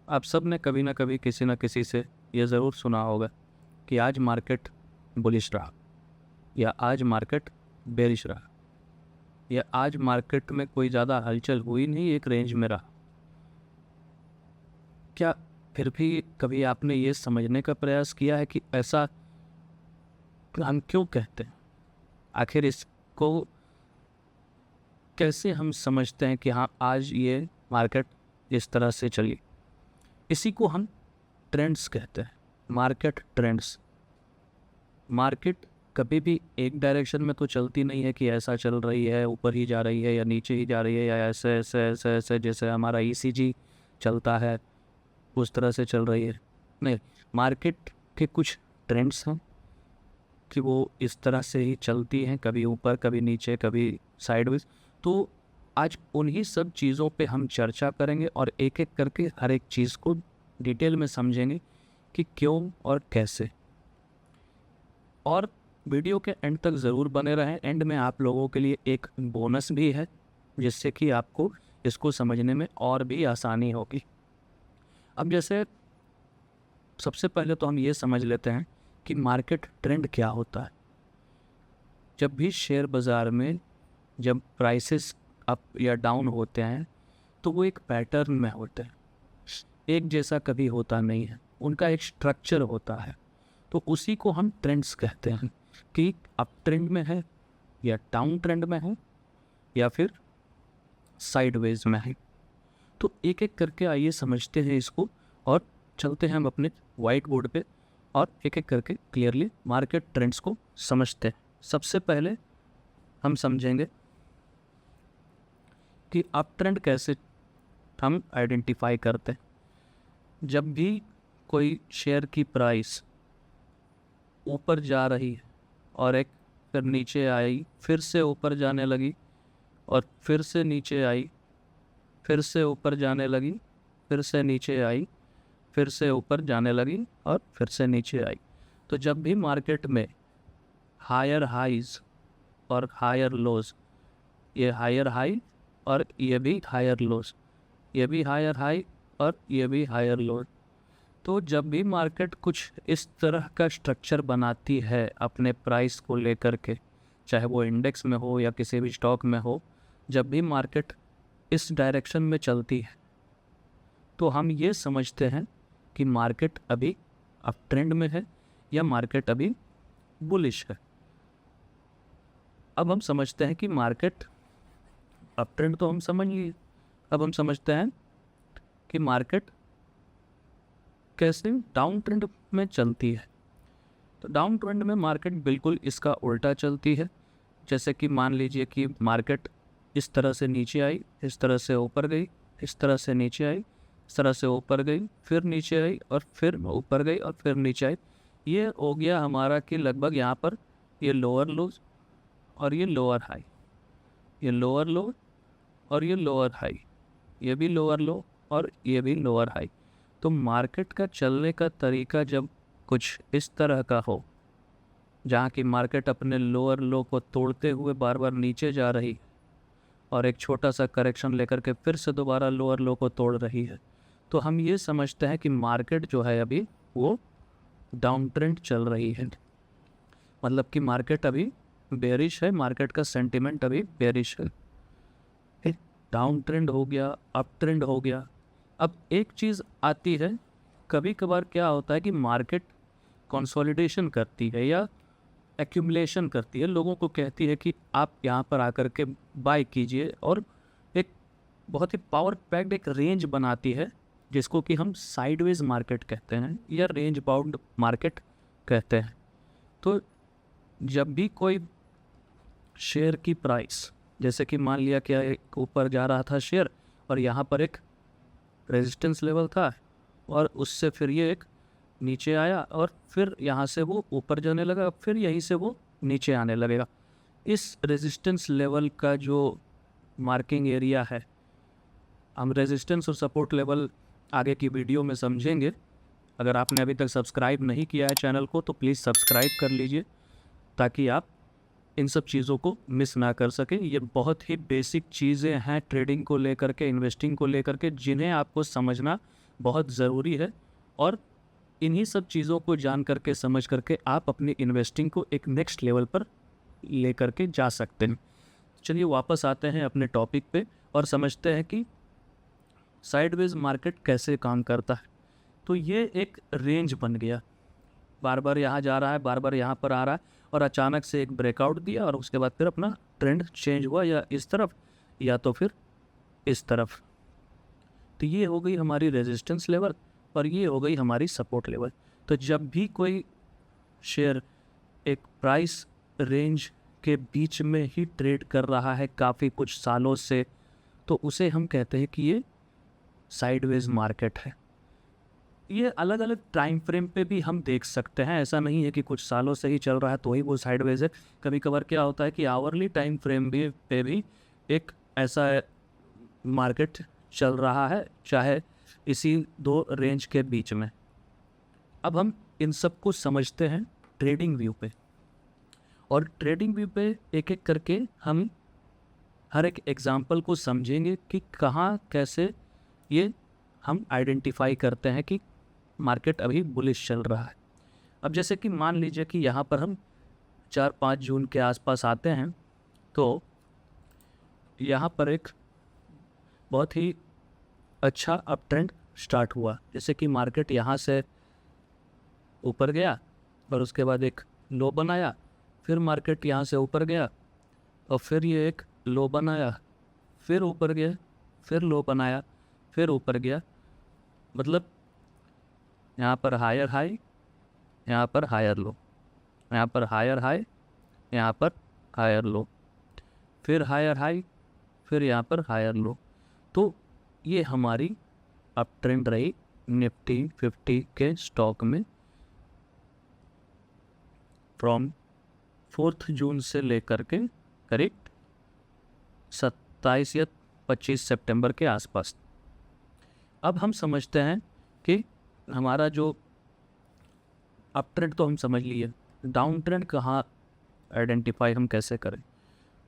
आप सब ने कभी ना कभी किसी न किसी से यह ज़रूर सुना होगा कि आज मार्केट बुलिश रहा, या आज मार्केट बेरिश रहा, या आज मार्केट में कोई ज़्यादा हलचल हुई नहीं, एक रेंज में रहा। क्या फिर भी कभी आपने ये समझने का प्रयास किया है कि ऐसा हम क्यों कहते हैं? आखिर इसको कैसे हम समझते हैं कि हाँ, आज ये मार्केट इस तरह से चली? इसी को हम ट्रेंड्स कहते हैं, मार्केट ट्रेंड्स। मार्केट कभी भी एक डायरेक्शन में तो चलती नहीं है कि ऐसा चल रही है, ऊपर ही जा रही है या नीचे ही जा रही है, या ऐसे ऐसे ऐसे ऐसे जैसे हमारा ईसीजी चलता है उस तरह से चल रही है। नहीं, मार्केट के कुछ ट्रेंड्स हैं कि वो इस तरह से ही चलती हैं, कभी ऊपर कभी नीचे कभी साइडवेज। तो आज उन्हीं सब चीज़ों पे हम चर्चा करेंगे और एक एक करके हर एक चीज़ को डिटेल में समझेंगे कि क्यों और कैसे। और वीडियो के एंड तक ज़रूर बने रहें। एंड में आप लोगों के लिए एक बोनस भी है जिससे कि आपको इसको समझने में और भी आसानी होगी। अब जैसे सबसे पहले तो हम ये समझ लेते हैं कि मार्केट ट्रेंड क्या होता है। जब भी शेयर बाज़ार में जब प्राइसेस अप या डाउन होते हैं तो वो एक पैटर्न में होते हैं, एक जैसा कभी होता नहीं है, उनका एक स्ट्रक्चर होता है। तो उसी को हम ट्रेंड्स कहते हैं कि अप ट्रेंड में है या डाउन ट्रेंड में है या फिर साइडवेज में है। तो एक एक करके आइए समझते हैं इसको और चलते हैं हम अपने वाइट बोर्ड पे और एक एक करके क्लियरली मार्केट ट्रेंड्स को समझते हैं। सबसे पहले हम समझेंगे कि अप ट्रेंड कैसे हम आइडेंटिफाई करते हैं। जब भी कोई शेयर की प्राइस ऊपर जा रही है और एक फिर नीचे आई, फिर से ऊपर जाने लगी और फिर से नीचे आई, फिर से ऊपर जाने लगी, फिर से नीचे आई, फिर से ऊपर जाने लगी और फिर से नीचे आई। तो जब भी मार्केट में हायर हाइज और हायर लोज, ये हायर हाई और ये भी हायर लोज, ये भी हायर हाई और ये भी हायर लोज, तो जब भी मार्केट कुछ इस तरह का स्ट्रक्चर बनाती है अपने प्राइस को लेकर के, चाहे वो इंडेक्स में हो या किसी भी स्टॉक में हो, जब भी मार्केट इस डायरेक्शन में चलती है तो हम ये समझते हैं कि मार्केट अभी अप ट्रेंड में है या मार्केट अभी बुलिश है। अब हम समझते हैं कि मार्केट अप ट्रेंड तो हम समझ लिए, अब हम समझते हैं कि मार्केट कैसे डाउन ट्रेंड में चलती है। तो डाउन ट्रेंड में मार्केट बिल्कुल इसका उल्टा चलती है। जैसे कि मान लीजिए कि मार्केट इस तरह से नीचे आई, इस तरह से ऊपर गई, इस तरह से नीचे आई, इस तरह से ऊपर गई, फिर नीचे आई और फिर ऊपर गई और फिर नीचे आई। ये हो गया हमारा कि लगभग यहाँ पर ये लोअर लोज और ये लोअर हाई, ये लोअर लो और ये लोअर हाई, ये भी लोअर लो और ये भी लोअर हाई। तो मार्केट का चलने का तरीका जब कुछ इस तरह का हो, जहाँ की मार्केट अपने लोअर लो को तोड़ते हुए बार बार नीचे जा रही और एक छोटा सा करेक्शन लेकर के फिर से दोबारा लोअर लो को तोड़ रही है, तो हम ये समझते हैं कि मार्केट जो है अभी वो डाउन ट्रेंड चल रही है। मतलब कि मार्केट अभी बेरिश है, मार्केट का सेंटिमेंट अभी बेरिश है। डाउन ट्रेंड हो गया, अप ट्रेंड हो गया। अब एक चीज़ आती है, कभी कभार क्या होता है कि मार्केट कंसोलिडेशन करती है या एक्यूमुलेशन करती है, लोगों को कहती है कि आप यहाँ पर आकर के बाय कीजिए, और एक बहुत ही पावर पैक्ड एक रेंज बनाती है जिसको कि हम साइडवेज मार्केट कहते हैं या रेंज बाउंड मार्केट कहते हैं। तो जब भी कोई शेयर की प्राइस, जैसे कि मान लिया कि एक ऊपर जा रहा था शेयर और यहाँ पर एक रेजिस्टेंस लेवल था और उससे फिर ये एक नीचे आया और फिर यहाँ से वो ऊपर जाने लगा, फिर यहीं से वो नीचे आने लगेगा। इस रेजिस्टेंस लेवल का जो मार्किंग एरिया है, हम रेजिस्टेंस और सपोर्ट लेवल आगे की वीडियो में समझेंगे। अगर आपने अभी तक सब्सक्राइब नहीं किया है चैनल को तो प्लीज़ सब्सक्राइब कर लीजिए ताकि आप इन सब चीज़ों को मिस ना कर सकें। ये बहुत ही बेसिक चीज़ें हैं ट्रेडिंग को लेकर के, इन्वेस्टिंग को लेकर के, जिन्हें आपको समझना बहुत ज़रूरी है, और इन्हीं सब चीज़ों को जान करके समझ करके आप अपनी इन्वेस्टिंग को एक नेक्स्ट लेवल पर ले करके जा सकते हैं। चलिए वापस आते हैं अपने टॉपिक पे और समझते हैं कि साइडवेज मार्केट कैसे काम करता है। तो ये एक रेंज बन गया, बार बार यहाँ जा रहा है, बार बार यहाँ पर आ रहा है, और अचानक से एक ब्रेकआउट दिया और उसके बाद फिर अपना ट्रेंड चेंज हुआ, या इस तरफ या तो फिर इस तरफ। तो ये हो गई हमारी रेजिस्टेंस लेवल और ये हो गई हमारी सपोर्ट लेवल। तो जब भी कोई शेयर एक प्राइस रेंज के बीच में ही ट्रेड कर रहा है काफ़ी कुछ सालों से, तो उसे हम कहते हैं कि ये साइडवेज मार्केट है। ये अलग अलग टाइम फ्रेम पे भी हम देख सकते हैं, ऐसा नहीं है कि कुछ सालों से ही चल रहा है तो ही वो साइडवेज है। कभी कभार क्या होता है कि आवरली टाइम फ्रेम पे भी एक ऐसा मार्केट चल रहा है, चाहे इसी दो रेंज के बीच में। अब हम इन सब को समझते हैं ट्रेडिंग व्यू पे, और ट्रेडिंग व्यू पे एक एक करके हम हर एक एग्जांपल को समझेंगे कि कहाँ कैसे ये हम आइडेंटिफाई करते हैं कि मार्केट अभी बुलिश चल रहा है। अब जैसे कि मान लीजिए कि यहाँ पर हम 4-5 जून के आसपास आते हैं, तो यहाँ पर एक बहुत ही अच्छा अप ट्रेंड स्टार्ट हुआ। जैसे कि मार्केट यहाँ से ऊपर गया और उसके बाद एक लो बनाया, फिर मार्केट यहाँ से ऊपर गया और फिर ये एक लो बनाया, फिर ऊपर गया, फिर लो बनाया, फिर ऊपर गया। मतलब यहाँ पर हायर हाई, यहाँ पर हायर लो, यहाँ पर हायर हाई, यहाँ पर हायर लो, फिर हायर हाई, फिर यहाँ पर हायर लो। तो ये हमारी अप ट्रेंड रही निफ्टी 50 के स्टॉक में फ्रॉम 4 जून से लेकर के करीब 27 या 25 सितंबर के आसपास। अब हम समझते हैं कि हमारा जो अप ट्रेंड तो हम समझ लिए, डाउन ट्रेंड कहाँ आइडेंटिफाई हम कैसे करें।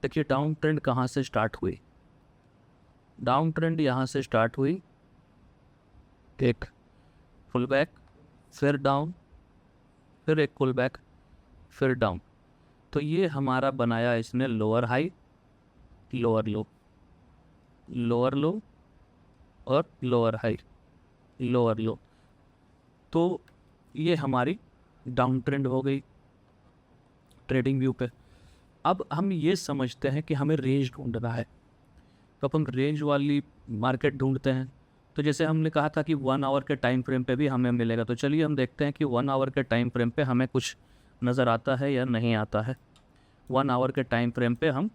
देखिए डाउन ट्रेंड कहाँ से स्टार्ट हुई। डाउन ट्रेंड यहाँ से स्टार्ट हुई, एक फुल बैक, फिर डाउन, फिर एक फुल बैक, फिर डाउन। तो ये हमारा बनाया इसने लोअर हाई, लोअर लो, लोअर लो और लोअर हाई, लोअर लो। तो ये हमारी डाउन ट्रेंड हो गई ट्रेडिंग व्यू पे। अब हम ये समझते हैं कि हमें रेंज ढूंढना है, तो अब हम रेंज वाली मार्केट ढूंढते हैं। तो जैसे हमने कहा था कि 1 आवर के टाइम फ्रेम पे भी हमें मिलेगा, तो चलिए हम देखते हैं कि 1 आवर के टाइम फ्रेम पे हमें कुछ नज़र आता है या नहीं आता है। 1 आवर के टाइम फ्रेम पे हम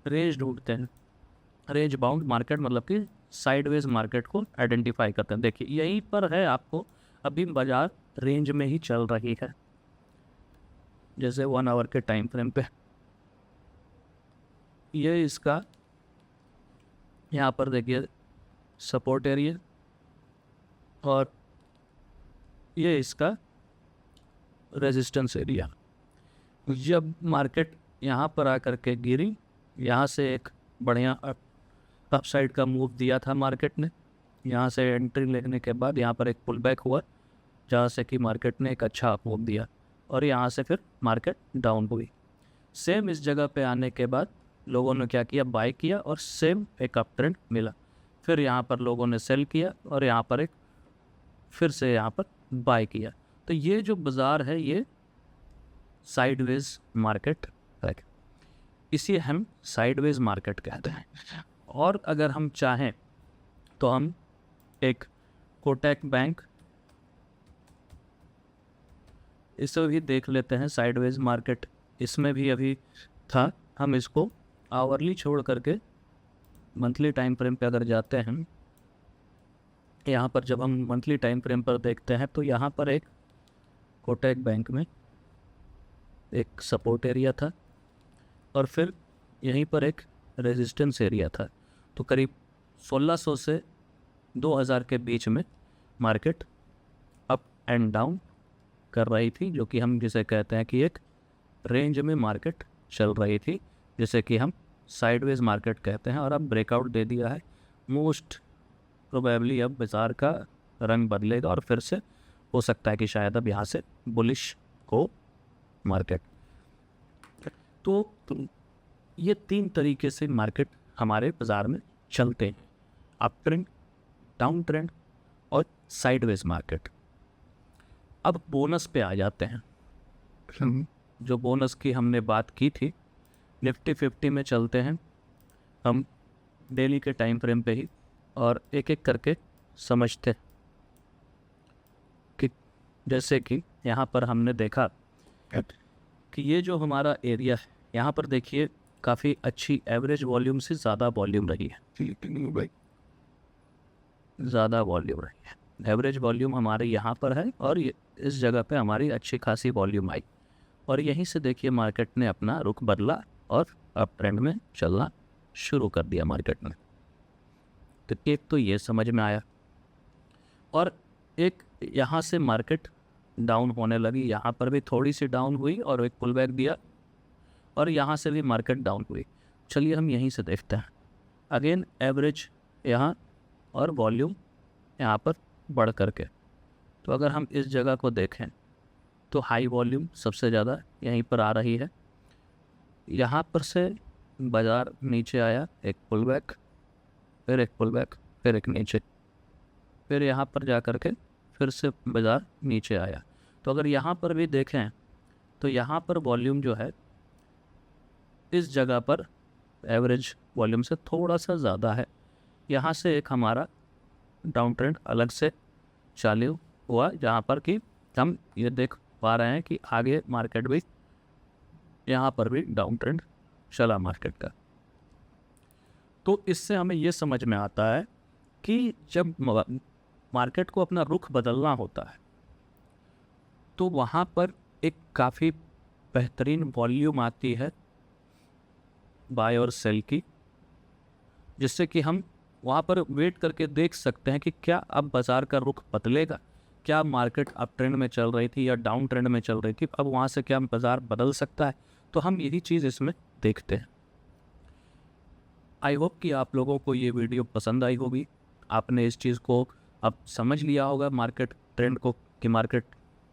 रेंज ढूंढते हैं, रेंज बाउंड मार्केट, मतलब कि साइडवेज मार्केट को आइडेंटिफाई करते हैं। देखिए यहीं पर है, आपको अभी बाजार रेंज में ही चल रही है। जैसे 1 आवर के टाइम फ्रेम पे ये इसका यहाँ पर देखिए सपोर्ट एरिया, और ये इसका रेजिस्टेंस एरिया। जब मार्केट यहाँ पर आकर के गिरी, यहाँ से एक बढ़िया अपसाइड का मूव दिया था मार्केट ने, यहाँ से एंट्री लेने के बाद यहाँ पर एक पुल बैक हुआ, जहाँ से कि मार्केट ने एक अच्छा मूव दिया, और यहाँ से फिर मार्केट डाउन हुई। सेम इस जगह पे आने के बाद लोगों ने क्या किया, बाय किया, और सेम एक अप ट्रेंड मिला। फिर यहाँ पर लोगों ने सेल किया और यहाँ पर एक फिर से यहाँ पर बाय किया। तो ये जो बाज़ार है ये साइडवेज मार्केट है, इसे हम साइडवेज मार्केट कहते हैं। और अगर हम चाहें तो हम एक कोटक बैंक, इसे भी देख लेते हैं साइडवेज मार्केट। इसमें भी अभी था, हम इसको आवरली छोड़ करके मंथली टाइम फ्रेम पे अगर जाते हैं, यहाँ पर जब हम मंथली टाइम फ्रेम पर देखते हैं तो यहाँ पर एक कोटक बैंक में एक सपोर्ट एरिया था, और फिर यहीं पर एक रेजिस्टेंस एरिया था। तो करीब 1600 से 2000 के बीच में मार्केट अप एंड डाउन कर रही थी, जो कि हम जिसे कहते हैं कि एक रेंज में मार्केट चल रही थी, जिसे कि हम साइडवेज मार्केट कहते हैं। और अब ब्रेकआउट दे दिया है मोस्ट प्रोबेबली अब बाज़ार का रंग बदलेगा और फिर से हो सकता है कि शायद अब यहाँ से बुलिश हो मार्केट। तो ये 3 तरीके से मार्केट हमारे बाज़ार में चलते हैं, अप ट्रेंड, डाउन ट्रेंड और साइडवेज मार्केट। अब बोनस पे आ जाते हैं। जो बोनस की हमने बात की थी, निफ्टी 50 में चलते हैं हम डेली के टाइम फ्रेम पे ही और एक एक करके समझते हैं कि जैसे कि यहाँ पर हमने देखा कि ये जो हमारा एरिया है, यहाँ पर देखिए काफ़ी अच्छी एवरेज वॉल्यूम से ज़्यादा वॉल्यूम रही है, ज़्यादा वॉल्यूम रही है। एवरेज वॉल्यूम हमारे यहाँ पर है और इस जगह पे हमारी अच्छी खासी वॉल्यूम आई और यहीं से देखिए मार्केट ने अपना रुख बदला और अप ट्रेंड में चलना शुरू कर दिया मार्केट ने। तो एक तो ये समझ में आया और एक यहाँ से मार्केट डाउन होने लगी, यहाँ पर भी थोड़ी सी डाउन हुई और एक पुल बैक दिया और यहाँ से भी मार्केट डाउन हुई। चलिए हम यहीं से देखते हैं। अगेन एवरेज यहाँ और वॉल्यूम यहाँ पर बढ़ करके, तो अगर हम इस जगह को देखें तो हाई वॉल्यूम सबसे ज़्यादा यहीं पर आ रही है। यहाँ पर से बाज़ार नीचे आया, एक पुल बैक, फिर एक पुल बैक, फिर एक नीचे, फिर यहाँ पर जा कर के फिर से बाज़ार नीचे आया। तो अगर यहाँ पर भी देखें तो यहाँ पर वॉल्यूम जो है इस जगह पर एवरेज वॉल्यूम से थोड़ा सा ज़्यादा है। यहाँ से एक हमारा डाउन ट्रेंड अलग से चालू हुआ, जहाँ पर कि हम ये देख पा रहे हैं कि आगे मार्केट भी यहाँ पर भी डाउन ट्रेंड चला मार्केट का। तो इससे हमें ये समझ में आता है कि जब मार्केट को अपना रुख बदलना होता है तो वहाँ पर एक काफ़ी बेहतरीन वॉल्यूम आती है बाय और सेल की, जिससे कि हम वहाँ पर वेट करके देख सकते हैं कि क्या अब बाज़ार का रुख बदलेगा, क्या मार्केट अप ट्रेंड में चल रही थी या डाउन ट्रेंड में चल रही थी, अब वहाँ से क्या बाज़ार बदल सकता है। तो हम यही चीज़ इसमें देखते हैं। आई होप कि आप लोगों को ये वीडियो पसंद आई होगी, आपने इस चीज़ को अब समझ लिया होगा मार्केट ट्रेंड को कि मार्केट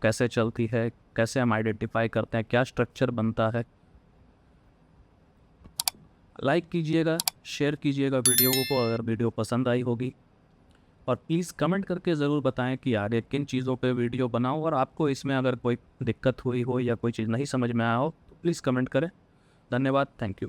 कैसे चलती है, कैसे हम आइडेंटिफाई करते हैं, क्या स्ट्रक्चर बनता है। लाइक कीजिएगा, शेयर कीजिएगा वीडियो को अगर वीडियो पसंद आई होगी, और प्लीज़ कमेंट करके ज़रूर बताएं कि आगे किन चीज़ों पे वीडियो बनाऊं, और आपको इसमें अगर कोई दिक्कत हुई हो या कोई चीज़ नहीं समझ में आया हो तो प्लीज़ कमेंट करें। धन्यवाद, थैंक यू।